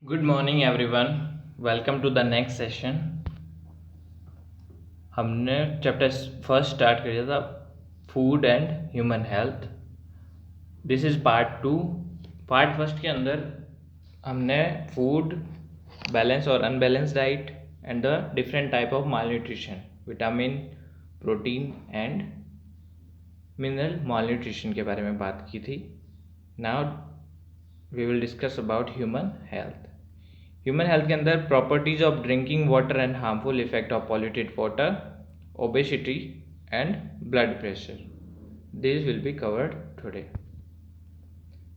Good morning everyone. Welcome to the next session. हमने chapter first start किया था food and human health. This is part two. Part first के अंदर हमने food balance और unbalance diet and the different type of malnutrition, vitamin, protein and mineral malnutrition के बारे में बात की थी. Now we will discuss about human health. Human health के अंदर properties of drinking water and harmful effect of polluted water, obesity and blood pressure. This will be covered today.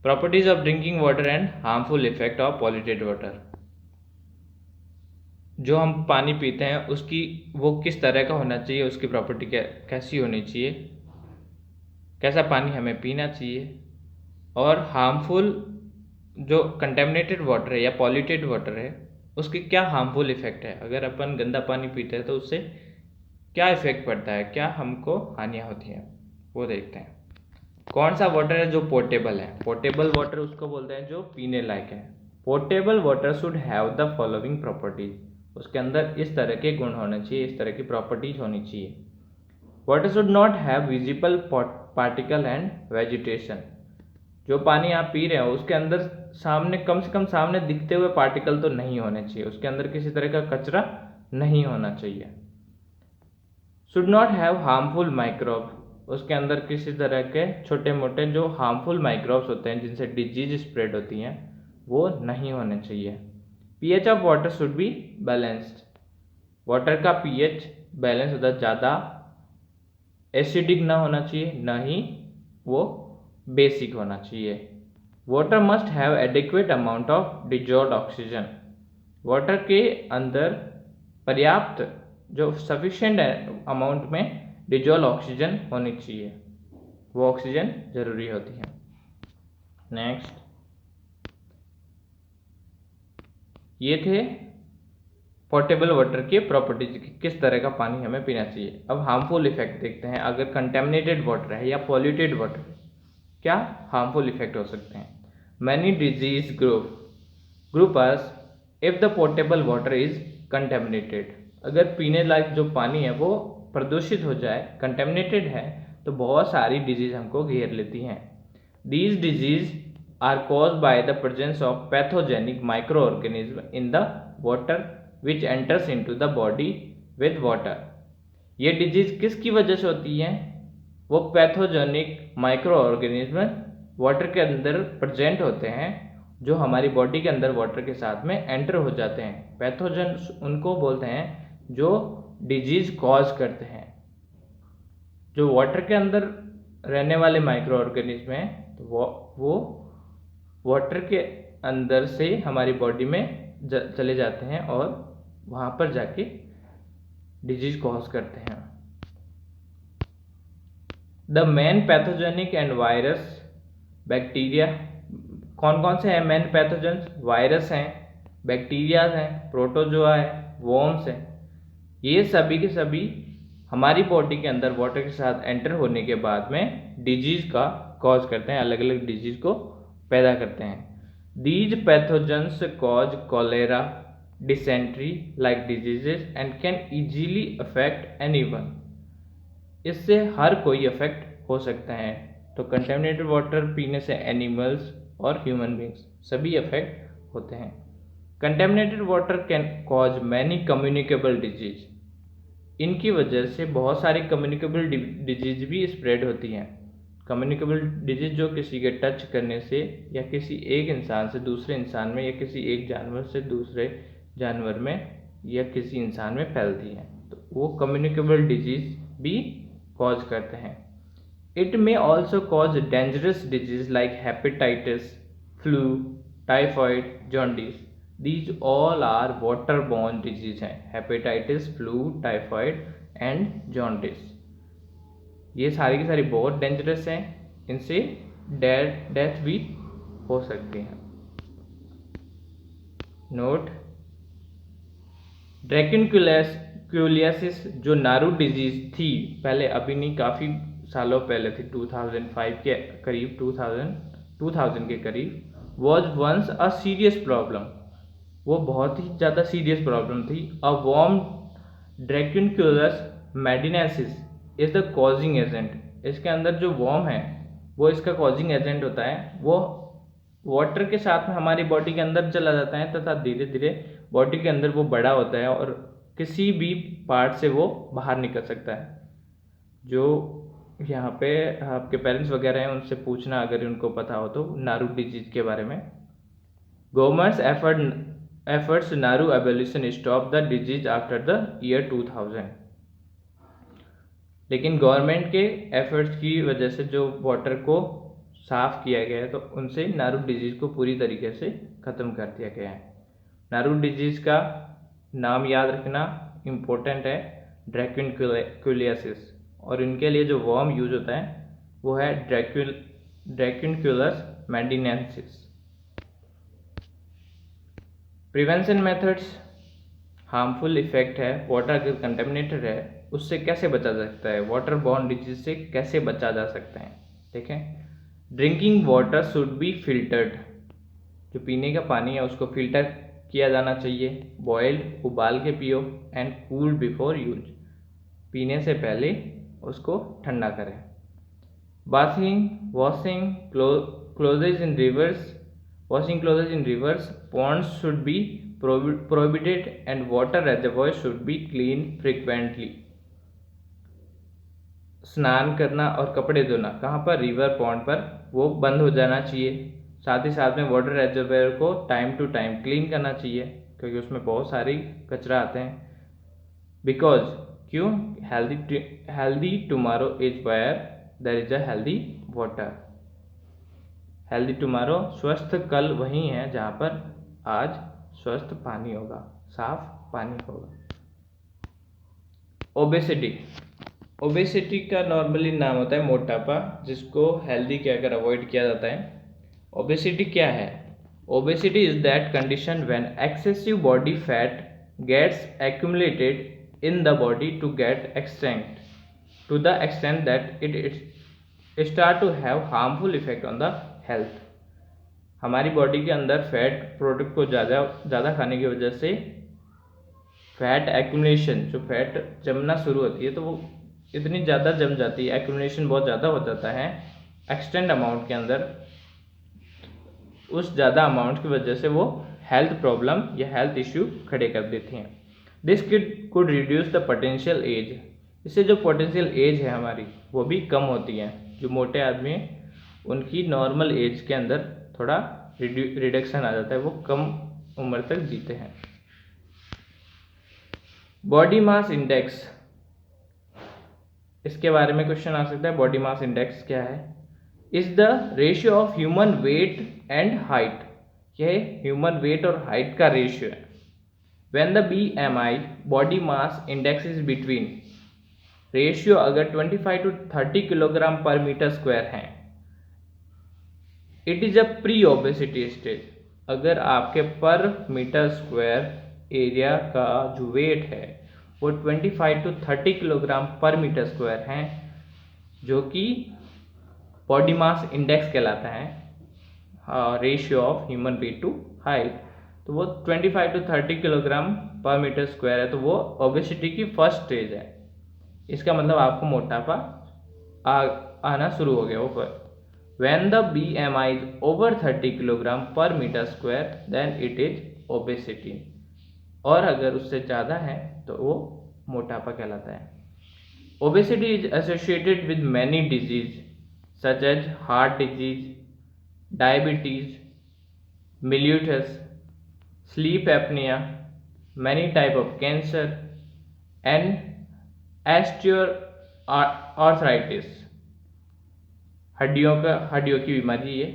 Properties of drinking water and harmful effect of polluted water. जो हम पानी पीते हैं उसकी वो किस तरह का होना चाहिए, उसकी प्रॉपर्टी कैसी होनी चाहिए, कैसा पानी हमें पीना चाहिए, और हार्मफुल जो कंटेमिनेटेड वाटर है या पॉल्यूटेड वाटर है उसके क्या हार्मफुल इफेक्ट है. अगर अपन गंदा पानी पीते हैं तो उससे क्या इफेक्ट पड़ता है, क्या हमको हानियाँ होती हैं, वो देखते हैं. कौन सा वाटर है जो पोर्टेबल है. पोर्टेबल वाटर उसको बोलते हैं जो पीने लायक है. Portable water should have the following properties. उसके अंदर इस तरह के गुण होने चाहिए, इस तरह की प्रॉपर्टीज होनी चाहिए. Water should not have visible particle and vegetation. जो पानी आप पी रहे हो उसके अंदर सामने कम से कम सामने दिखते हुए पार्टिकल तो नहीं होने चाहिए, उसके अंदर किसी तरह का कचरा नहीं होना चाहिए. Should not have harmful microbe. उसके अंदर किसी तरह के छोटे मोटे जो हार्मफुल माइक्रोब्स होते हैं जिनसे डिजीज स्प्रेड होती हैं वो नहीं होने चाहिए. PH of water should be balanced. Water का पीएच बैलेंस होता है, ज़्यादा एसिडिक ना होना चाहिए, ना ही वो बेसिक होना चाहिए. Water must have adequate amount of dissolved oxygen. Water के अंदर पर्याप्त जो सफिशिएंट अमाउंट में डिजॉल्व ऑक्सीजन होनी चाहिए, वो ऑक्सीजन जरूरी होती है. नेक्स्ट, ये थे पोर्टेबल वाटर के प्रॉपर्टीज की, किस तरह का पानी हमें पीना चाहिए. अब हार्मफुल इफेक्ट देखते हैं. अगर कंटेमिनेटेड वाटर है या पॉल्यूटेड वाटर है, क्या हार्मफुल इफेक्ट हो सकते हैं. Many disease group us if the portable water is contaminated. अगर पीने लायक जो पानी है वो प्रदूषित हो जाए, कंटेमिनेटेड है, तो बहुत सारी डिजीज हमको घेर लेती हैं. These disease are cause by the presence of pathogenic micro organism in the water which enters into the body with water. ये डिजीज किसकी वजह से होती हैं. वो पैथोजेनिक माइक्रो ऑर्गेनिज्म वाटर के अंदर प्रेजेंट होते हैं जो हमारी बॉडी के अंदर वाटर के साथ में एंटर हो जाते हैं. पैथोजन उनको बोलते हैं जो डिजीज कॉज करते हैं. जो वाटर के अंदर रहने वाले माइक्रो ऑर्गेनिज्म हैं तो वो वाटर के अंदर से हमारी बॉडी में चले जाते हैं और वहाँ पर जाके डिजीज कॉज करते हैं. The main pathogenic and virus bacteria. कौन कौन से हैं मेन पैथोजेंस. वायरस हैं, बैक्टीरियाज हैं, प्रोटोजोआ है, वॉर्म्स हैं. ये सभी के सभी हमारी बॉडी के अंदर वाटर के साथ एंटर होने के बाद में डिजीज का कॉज करते हैं, अलग अलग डिजीज को पैदा करते हैं. These pathogens cause cholera, dysentery like diseases and can easily affect anyone. इससे हर कोई अफेक्ट हो सकता है. तो कंटेमिनेटेड वाटर पीने से एनिमल्स और ह्यूमन बींग्स सभी अफेक्ट होते हैं. Contaminated water can cause many communicable disease. इनकी वजह से बहुत सारी कम्युनिकेबल डिजीज भी स्प्रेड होती हैं. कम्युनिकेबल डिजीज जो किसी के टच करने से या किसी एक इंसान से दूसरे इंसान में या किसी एक जानवर से दूसरे जानवर में या किसी इंसान में फैलती हैं, तो वो कम्युनिकेबल डिजीज भी कॉज करते हैं. It may also cause dangerous disease like hepatitis, flu, typhoid, jaundice. These all are waterborne disease हैं. Hepatitis, flu, typhoid and jaundice, ये सारी की सारी बहुत डेंजरस हैं. इनसे डेथ भी हो सकती है. नोट, ड्रैकुलियासिस जो नारू डिजीज थी पहले, अभी नहीं, काफ़ी सालों पहले थी, 2005 के करीब, 2000 के करीब, was once a serious problem. वो बहुत ही ज़्यादा सीरियस प्रॉब्लम थी। A worm Dracunculus medinensis is the causing agent. इसके अंदर जो वॉर्म है वो इसका कॉजिंग एजेंट होता है। वो वाटर के साथ में हमारी बॉडी के अंदर चला जाता है तथा धीरे धीरे बॉडी के अंदर वो बड़ा होता है और किसी भी पार्ट से वो बाहर निकल सकता है। जो यहाँ पे आपके पेरेंट्स वगैरह हैं उनसे पूछना अगर उनको पता हो तो नारू डिजीज के बारे में। गवर्नमेंट्स efforts नारू abolition stop the disease after the year 2000। लेकिन गवर्नमेंट के एफर्ट्स की वजह से जो वाटर को साफ किया गया है तो उनसे नारू डिजीज को पूरी तरीके से ख़त्म कर दिया गया है। नारू डिजीज का नाम याद रखना इम्पोर्टेंट है, ड्रैक्यूनक्यूलियासिस। और इनके लिए जो वर्म यूज होता है वो है ड्रैक्यूनक्यूलस मेडिनेसिस। प्रिवेंशन मेथड्स, हार्मफुल इफेक्ट है वाटर अगर कंटेमिनेटेड है उससे कैसे बचा जा सकता है, वाटर बॉर्न डिजीज से कैसे बचा जा सकता है। देखें, drinking water should be filtered. जो पीने का पानी है उसको फिल्टर किया जाना चाहिए। बॉइल्ड, उबाल के पियो। एंड कूल्ड बिफोर यूज, पीने से पहले उसको ठंडा करें। Bathing, washing clothes in reverse, washing clothes in rivers, ponds should be prohibited and water reservoirs should be cleaned frequently। स्नान करना और कपड़े धोना कहाँ पर, रिवर पॉन्ड पर, वो बंद हो जाना चाहिए। साथ ही साथ में वाटर रेजर्वेयर को टाइम टू टाइम क्लीन करना चाहिए क्योंकि उसमें बहुत सारी कचरा आते हैं। बिकॉज क्यों, healthy tomorrow is where there is a healthy water. Healthy tomorrow, स्वस्थ कल वही है जहाँ पर आज स्वस्थ पानी होगा, साफ पानी होगा। ओबेसिटी, ओबेसिटी का नॉर्मली नाम होता है मोटापा, जिसको हेल्दी कहकर अवॉइड किया जाता है। ओबेसिटी क्या है? Obesity is that condition when excessive body fat gets accumulated in the body to the extent that it start to have harmful effect on the health. हमारी बॉडी के अंदर फैट प्रोडक्ट को ज़्यादा खाने की वजह से फैट एक्यूमुलेशन, जो फैट जमना शुरू होती है तो वो इतनी ज़्यादा जम जाती है, एक्यूमुलेशन बहुत ज़्यादा हो जाता है एक्सटेंड अमाउंट के अंदर। उस ज़्यादा अमाउंट की वजह से वो हेल्थ प्रॉब्लम या हेल्थ इश्यू खड़े कर देती हैं। This could reduce the potential age, इससे जो पोटेंशियल एज है हमारी वो भी कम होती है। जो मोटे आदमी हैं उनकी नॉर्मल एज के अंदर थोड़ा रिडक्शन आ जाता है, वो कम उम्र तक जीते हैं। बॉडी मास इंडेक्स, इसके बारे में क्वेश्चन आ सकता है। बॉडी मास इंडेक्स क्या है? Is the ratio of human weight and height. यह ह्यूमन वेट और हाइट का रेशियो है। When the BMI body mass index is between, ratio अगर 25 to 30 किलोग्राम पर मीटर स्क्वायर है, it is a pre obesity stage. अगर आपके पर मीटर स्क्वायर एरिया का जो वेट है वो 25 to 30 किलोग्राम पर मीटर स्क्वायर है, जो कि बॉडी मास इंडेक्स कहलाता है, ratio of human weight to height, तो वो 25 to 30 किलोग्राम पर मीटर स्क्वायर है, तो वो ओबेसिटी की फर्स्ट स्टेज है। इसका मतलब आपको मोटापा आना शुरू हो गया ऊपर। When the BMI is over 30 kilogram पर metre square then it is obesity, और अगर उससे ज़्यादा है तो वो मोटापा कहलाता है। Obesity is associated with many disease such as heart disease, diabetes, mellitus, sleep apnea, many type of cancer and osteoarthritis, हड्डियों की बीमारी है।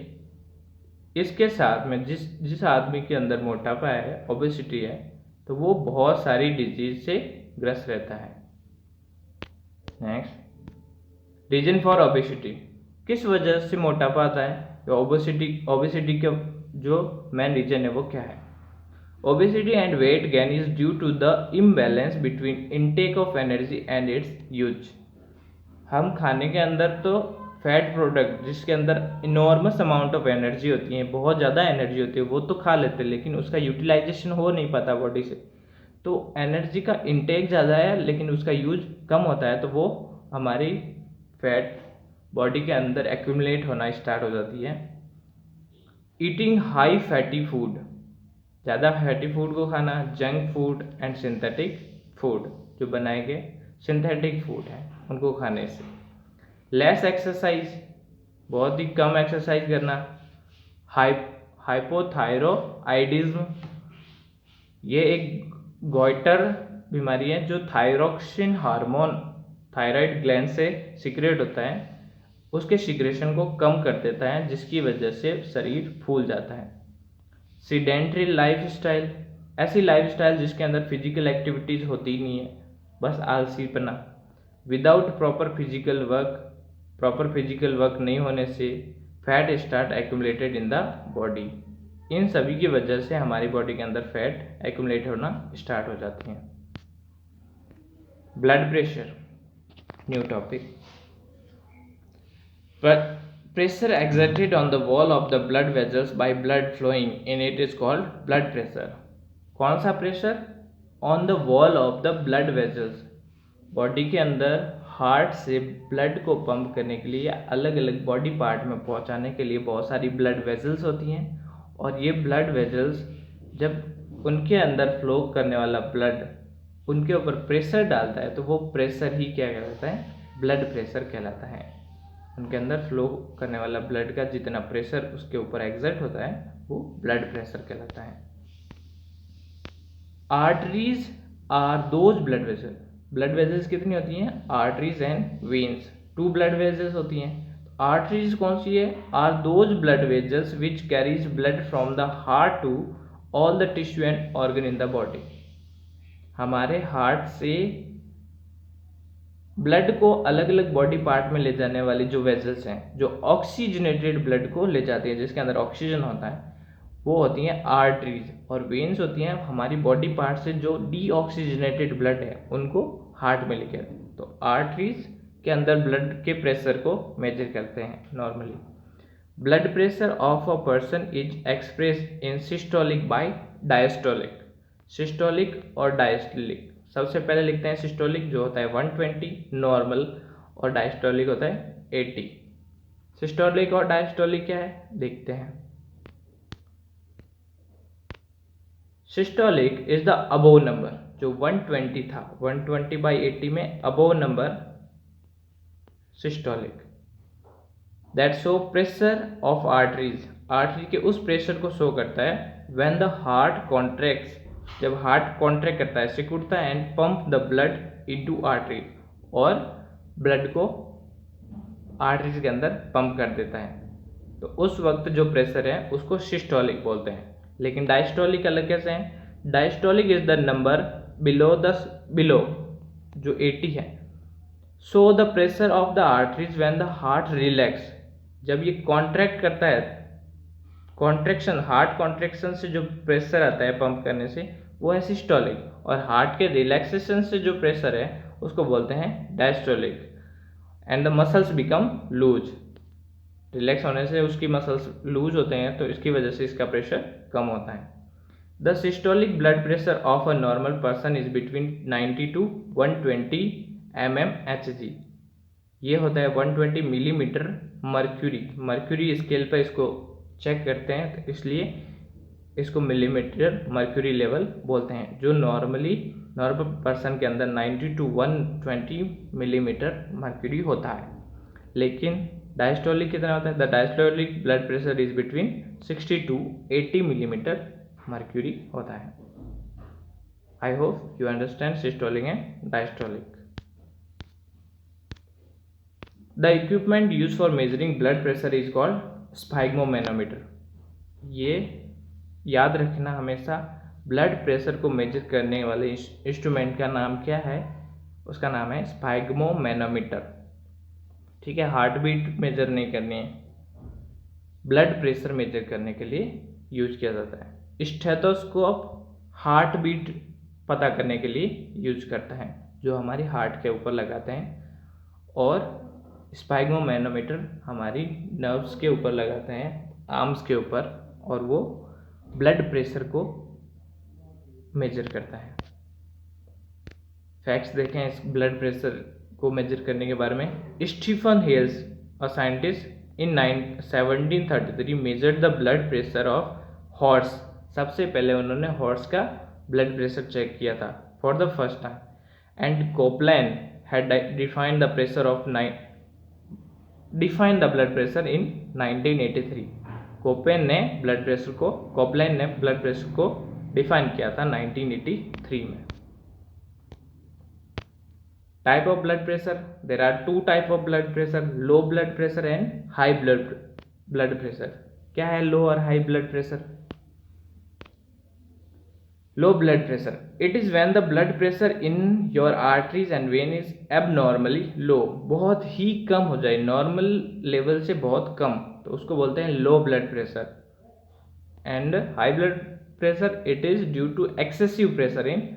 इसके साथ में जिस आदमी के अंदर मोटापा है, ओबेसिटी है, तो वो बहुत सारी डिजीज से ग्रस्त रहता है। नेक्स्ट, रीजन फॉर ओबेसिटी, किस वजह से मोटापा आता है? ओबेसिटी का जो मेन रीजन है वो क्या है? Obesity and weight gain is due to the imbalance between intake of energy and its use. हम खाने के अंदर तो फैट प्रोडक्ट जिसके अंदर इनॉर्मस अमाउंट ऑफ एनर्जी होती है, बहुत ज़्यादा एनर्जी होती है, वो तो खा लेते हैं लेकिन उसका यूटिलाइजेशन हो नहीं पाता बॉडी से। तो एनर्जी का इंटेक ज़्यादा है लेकिन उसका यूज कम होता है, तो वो हमारी फैट बॉडी के अंदर एक्यूमुलेट होना स्टार्ट हो जाती है। ईटिंग हाई फैटी फूड, ज़्यादा फैटी फूड को खाना, junk food and synthetic food, जो बनाए गए सिंथेटिक फूड हैं उनको खाने से। लेस एक्सरसाइज, बहुत ही कम एक्सरसाइज करना। हाइपोथायरॉइडिज्म, ये एक गॉइटर बीमारी है जो थायरोक्सिन हार्मोन थायराइड ग्लैंड से सिक्रेट होता है, उसके सिक्रेशन को कम कर देता है जिसकी वजह से शरीर फूल जाता है। सीडेंट्री लाइफ स्टाइल, ऐसी लाइफ स्टाइल जिसके अंदर फिजिकल एक्टिविटीज़ होती ही नहीं है, बस आलसीपना। विदाउट प्रॉपर फिजिकल वर्क नहीं होने से fat start accumulated in the body. इन सभी की वजह से हमारी बॉडी के अंदर फैट एक्यूमुलेट होना स्टार्ट हो जाती हैं। Blood pressure, new topic. Pressure exerted on the wall of the blood vessels by blood flowing in it is called blood pressure. कौन सा pressure? On the wall of the blood vessels, body के अंदर heart से blood को pump करने के लिए, अलग अलग बॉडी पार्ट में पहुंचाने के लिए बहुत सारी ब्लड वेजल्स होती हैं, और ये ब्लड वेजल्स जब उनके अंदर फ्लो करने वाला ब्लड उनके ऊपर प्रेशर डालता है तो वो प्रेशर ही क्या कहलाता है? ब्लड प्रेशर कहलाता है। उनके अंदर फ्लो करने वाला ब्लड का जितना प्रेशर उसके ऊपर एग्जर्ट होता है वो ब्लड प्रेशर कहलाता है। Arteries are those blood vessel, blood vessels कितनी होती हैं? Arteries and veins, 2 blood vessels होती हैं। आर्टरीज कौन सी है? Are those blood vessels which carries blood from the heart to all the tissue and organ in the body. हमारे heart से ब्लड को अलग अलग बॉडी पार्ट में ले जाने वाली जो वेजल्स हैं, जो ऑक्सीजनेटेड ब्लड को ले जाती हैं, जिसके अंदर ऑक्सीजन होता है, वो होती हैं आर्टरीज। और वेन्स होती हैं हमारी बॉडी पार्ट से जो डीऑक्सीजनेटेड ब्लड है उनको हार्ट में लेके आते हैं। तो आर्टरीज के अंदर ब्लड के प्रेशर को मेजर करते हैं normally. Blood pressure of a person is express in systolic by diastolic. Systolic और डायस्टोलिक, सबसे पहले लिखते हैं सिस्टोलिक जो होता है 120 नॉर्मल, और डायस्टोलिक होता है 80। सिस्टोलिक और डायस्टोलिक क्या है देखते हैं। Systolic is the above number, जो 120 था, 120/80 में above number systolic. That show pressure of arteries, artery के उस प्रेशर को शो करता है व्हेन द हार्ट कॉन्ट्रैक्ट्स, जब हार्ट कॉन्ट्रैक्ट करता है, सिकुड़ता है, and pump the blood into artery, और ब्लड को आर्टरीज के अंदर पंप कर देता है, तो उस वक्त जो प्रेशर है उसको सिस्टोलिक बोलते हैं। लेकिन डायस्टोलिक अलग कैसे हैं? Diastolic is the number below जो 80 है। So the pressure of the arteries when the heart relax, जब ये कॉन्ट्रैक्ट करता है, कॉन्ट्रैक्शन, हार्ट कॉन्ट्रैक्शन से जो प्रेशर आता है पंप करने से वो है सिस्टोलिक, और हार्ट के रिलैक्सेशन से जो प्रेशर है उसको बोलते हैं diastolic. And the muscles become loose, relax होने से उसकी मसल्स लूज होते हैं, तो इसकी वजह से इसका प्रेशर कम होता है। The systolic blood pressure of a normal person is between 90 to 120 mmHg। ये होता है 120 मिलीमीटर मर्क्यूरी, मर्क्यूरी स्केल पर इसको चेक करते हैं, तो इसलिए इसको मिलीमीटर मर्क्यूरी लेवल बोलते हैं, जो नॉर्मल पर्सन के अंदर 90 to 120 मिलीमीटर मर्क्यूरी होता है। लेकिन डायस्टोलिक कितना होता है? The diastolic blood pressure is between 60 to 80 millimetre mercury होता है। I hope you understand systolic and diastolic. The equipment use for measuring blood pressure is called स्फाइग्मोमैनोमीटर। ये याद रखना हमेशा, ब्लड प्रेशर को मेजर करने वाले इंस्ट्रूमेंट का नाम क्या है? उसका नाम है स्फाइग्मोमैनोमीटर। ठीक है, हार्ट बीट मेजर नहीं करनी है, ब्लड प्रेशर मेजर करने के लिए यूज किया जाता है। स्टेथोस्कोप हार्ट बीट पता करने के लिए यूज करता है, जो हमारी हार्ट के ऊपर लगाते हैं। और स्पाइगोमैनोमीटर हमारी नर्व्स के ऊपर लगाते हैं, आर्म्स के ऊपर, और वो ब्लड प्रेशर को मेजर करता है। फैक्ट्स देखें इस ब्लड प्रेशर को मेजर करने के बारे में। Stephen Hales, a scientist, in 1733 measured the blood pressure of horse. सबसे पहले उन्होंने हॉर्स का ब्लड प्रेशर चेक किया था for the first time. And Copeland had defined the blood pressure in 1983। Copeland ने ब्लड प्रेशर को डिफाइन किया था 1983 में। Type of blood pressure, there are two type of blood pressure, low blood pressure and high blood pressure। क्या है लो और high blood pressure? Low blood pressure, it is when the blood pressure in your arteries and vein is abnormally low, बहुत ही कम हो जाए, normal level से बहुत कम, तो उसको बोलते हैं low blood pressure. And high blood pressure, it is due to excessive pressure in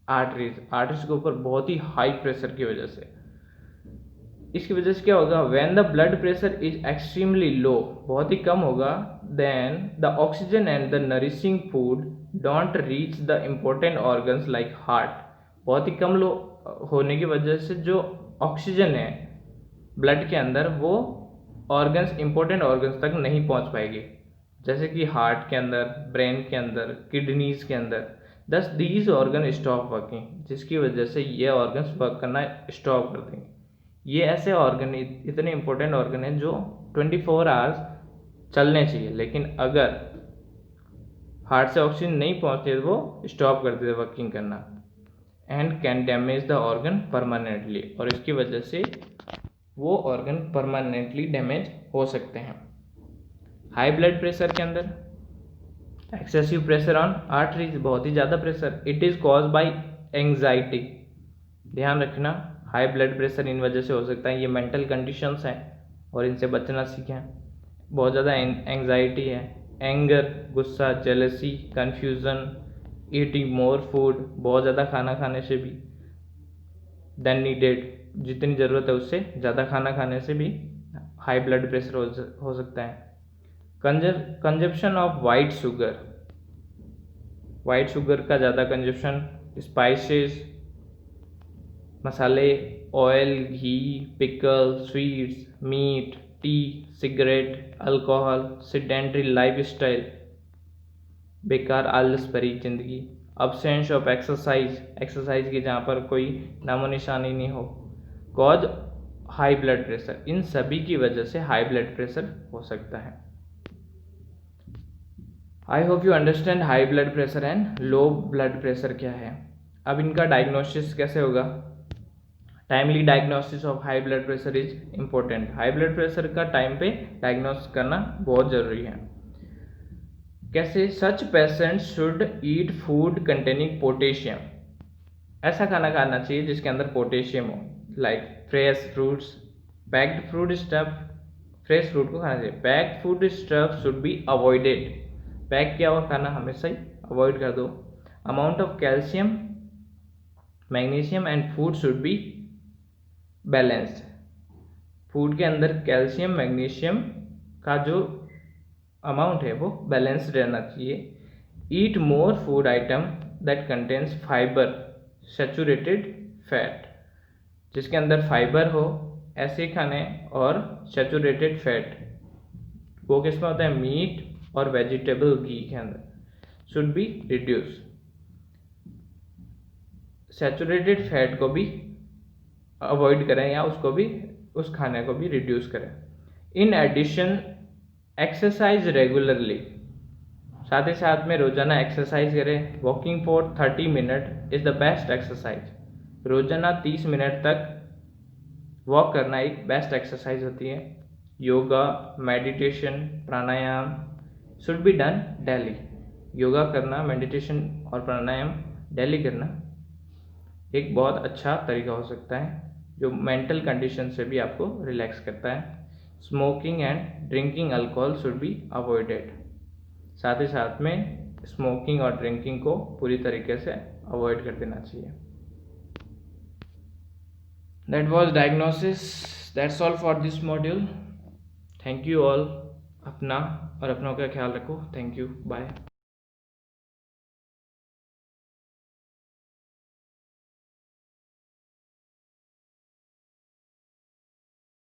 arteries के ऊपर बहुत ही हाई प्रेशर की वजह से। इसकी वजह से क्या होगा? When the blood pressure is extremely low, बहुत ही कम होगा, then the oxygen and the nourishing food don't reach the important organs like heart. बहुत ही कम लो होने की वजह से जो ऑक्सीजन है ब्लड के अंदर, वो ऑर्गन्स, इंपॉर्टेंट ऑर्गन्स तक नहीं पहुंच पाएगी, जैसे कि हार्ट के अंदर, ब्रेन के अंदर, किडनीज के अंदर। दस दीज ऑर्गन स्टॉप वर्किंग, जिसकी वजह से ये ऑर्गन्स वर्क करना स्टॉप कर देंगे। ये ऐसे ऑर्गन, इतने इंपॉर्टेंट ऑर्गन हैं जो 24 आवर्स चलने चाहिए, लेकिन अगर हार्ट से ऑक्सीजन नहीं पहुंचती तो वो स्टॉप कर देते वर्किंग करना। And can damage the organ permanently, और इसकी वजह से वो ऑर्गन परमानेंटली डैमेज हो सकते हैं। हाई ब्लड प्रेशर के अंदर एक्सेसिव प्रेशर ऑन आर्टरीज, बहुत ही ज़्यादा pressure, it is cause by anxiety. ध्यान रखना, हाई ब्लड प्रेशर इन वजह से हो सकता है, ये मेंटल कंडीशंस हैं और इनसे बचना सीखें। बहुत ज़्यादा एंग्जाइटी है, एंगर, गुस्सा, jealousy, confusion, eating more food, बहुत ज़्यादा खाना खाने से भी, देन नीडेड, जितनी ज़रूरत है उससे ज़्यादा खाना खाने से भी हाई ब्लड प्रेशर हो सकता है। कंजप्शन ऑफ वाइट शुगर का ज़्यादा कंजप्शन, स्पाइसेस, मसाले, ऑयल, घी, pickle, sweets, meat, tea, cigarette, alcohol, sedentary lifestyle, बेकार आलस भरी जिंदगी, अब्सेंस ऑफ एक्सरसाइज की जहाँ पर कोई नामो निशानी नहीं हो, कॉज हाई ब्लड प्रेशर। इन सभी की वजह से हाई ब्लड प्रेशर हो सकता है। I hope you understand high blood pressure and low blood pressure क्या है। अब इनका डायग्नोसिस कैसे होगा? Timely diagnosis of high blood pressure is important. High blood pressure का टाइम पे डायग्नोस करना बहुत ज़रूरी है। कैसे? Such patient should eat food containing potassium. ऐसा खाना खाना चाहिए जिसके अंदर पोटेशियम हो, like fresh fruits, packed fruit stuff. Fresh fruit को खाना चाहिए। Packed food stuff should be avoided. Pack किया हुआ खाना हमेशा ही अवॉइड कर दो। Amount of calcium, magnesium and food should be balanced. Food के अंदर कैल्शियम, मैग्नीशियम का जो अमाउंट है वो बैलेंस्ड रहना चाहिए। Eat more food item that contains fibre, saturated fat. जिसके अंदर फाइबर हो ऐसे खाने, और सैचुरेटेड फैट वो किसमें होता है? मीट और वेजिटेबल घी के अंदर should be reduce. Saturated fat को भी अवॉइड करें या उसको भी, उस खाने को भी रिड्यूस करें। इन एडिशन एक्सरसाइज रेगुलरली, साथ ही साथ में रोजाना एक्सरसाइज करें। Walking for 30 minute is the best exercise. रोजाना 30 मिनट तक वॉक करना एक बेस्ट एक्सरसाइज होती है। Yoga, meditation, pranayama should be done daily. Yoga करना, मेडिटेशन और प्राणायाम डेली करना एक बहुत अच्छा तरीका हो सकता है जो मेंटल कंडीशन से भी आपको रिलैक्स करता है। Smoking and drinking alcohol should be avoided. साथ ही साथ में स्मोकिंग और ड्रिंकिंग को पूरी तरीके से अवॉइड कर देना चाहिए। That was diagnosis. That's all for this module. Thank you all. अपना और अपनों का ख्याल रखो। Thank you. बाय।